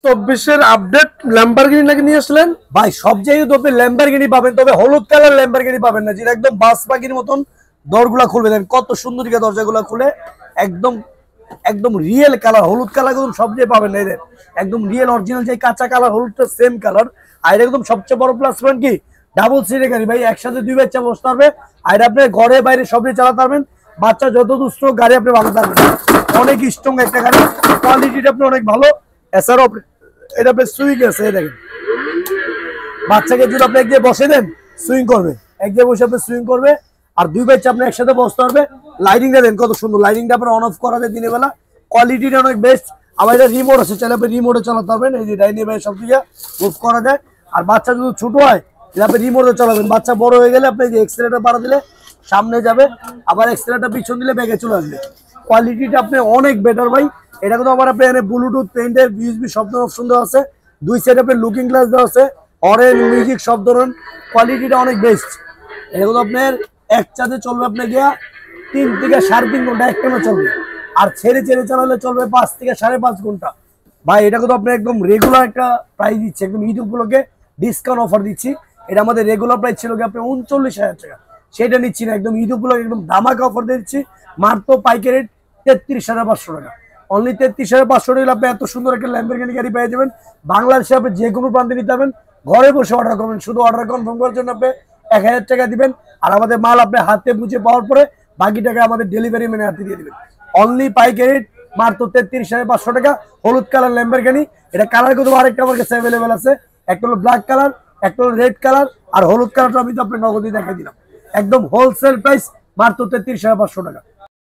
24 update Lamborghini নাকি নিয়ে আসলেন ভাই? সব জায়গায় তো আপনি ল্যাম্বরগিনি পাবেন, তবে হলুদ কালার ল্যাম্বরগিনি পাবেন না, যেটা একদম বাস পাখির মতন দরগুলা খুলবে। দেন কত সুন্দর দিকে দরজাগুলা খুলে, একদম একদম রিয়েল কালার, হলুদ কালার একদম সব জায়গায় পাবেন না। এদের একদম রিয়েল অরিজিনাল যে কাঁচা কালার, হলুদটা সেম কালার। আর একদম সবচেয়ে বড় প্লাস পয়েন্ট কি, ডাবল সিটের গাড়ি ভাই, একসাথে 2 বাচ্চা বসতে পারবে। আর আপনি ঘরে বাইরে সব দিয়ে চালাতে পারবেন। বাচ্চা যত দুষ্ট গাড়ি আপনি ভালো পারবেন, অনেক স্ট্রং একটা গাড়ি, কোয়ালিটিটা আপনি অনেক ভালো। এছাড়াও এটা বেশ সুইং আছে, দেখেন বাচ্চাকে যদি আপনি এক জায়গায় বসে দেন সুইং করবে, এক জায়গায় বসে আপনি সুইং করবে। আর 2 বাচ্চা আপনি একসাথে বসতে পারবে। লাইটিংটা দেন কত সুন্দর, লাইটিংটা আপনার অন অফ করা যায় দিনের বেলা, কোয়ালিটিটা অনেক বেস্ট। আবার এটা রিমোট আছে, চাইলে আপনি রিমোটে চালাতে পারবেন। এই যে ডাইনি ভাই সব দিকে মুভ করা যায়। আর বাচ্চা যদি ছোট হয় এটা আপনি রিমোটে চালাবেন, বাচ্চা বড় হয়ে গেলে আপনি যে এক্সেলেটার বাড়া দিলে সামনে যাবে, আবার এক্সেলেটার পিছন দিলে ব্যাগে চলে আসবে। কোয়ালিটিটা আপনি অনেক বেটার ভাই। এটা কিন্তু আমার আপনি এখানে ব্লুটুথ, পেন্টের, ইউএসবি সব ধরনের অপশন দেওয়া আছে। 2 সাইডে আপনি লুকিং গ্লাস দেওয়া আছে, অরেঞ্জ মিউজিক সব ধরনের। কোয়ালিটিটা অনেক বেস্ট। এগুলো আপনার এক চার্জে চলবে আপনার গিয়া 3 থেকে 3.5 ঘন্টা একটানা চলবে। আর ছেড়ে ছেড়ে চালালে চলবে 5 থেকে 5.5 ঘন্টা। ভাই এটা কিন্তু আপনি একদম রেগুলার একটা প্রাইস দিচ্ছি, একদম ঈদ উপলক্ষে ডিসকাউন্ট অফার দিচ্ছি। এটা আমাদের রেগুলার প্রাইস ছিল কি আপনি 39,000 টাকা, সেটা নিচ্ছি না, একদম ঈদ উপলক্ষে একদম ধামাকা অফার দিচ্ছি। মাত্র পাইকারি রেট 33,500 টাকা, অনলি 33,500 টাকা আপনি এত সুন্দর একটা ল্যাম্বরগিনি গাড়ি পেয়ে যাবেন। বাংলাদেশে আপনি যে কোনো প্রান্তে নিতে পারবেন, ঘরে বসে অর্ডার করবেন। শুধু অর্ডার কনফার্ম করার জন্য আপনি 1000 টাকা দিবেন। আর আমাদের মাল আপনি হাতে বুঝে পাওয়ার পরে বাকি টাকা আমাদের ডেলিভারি ম্যানের হাতে দিয়ে দিবেন। অনলি পাইকারি রেট মাত্র 33,500 টাকা, হলুদ কালার ল্যাম্বরগিনি। এটা কালার কিন্তু আরেকটা আমার কাছে অ্যাভেলেবেল আছে, একটা হলো ব্ল্যাক কালার, একটা হলো রেড কালার, আর হলুদ কালারটা আমি তো আপনার নগদই দেখাই দিলাম। একদম হোলসেল প্রাইস মাত্র 33,500 টাকা।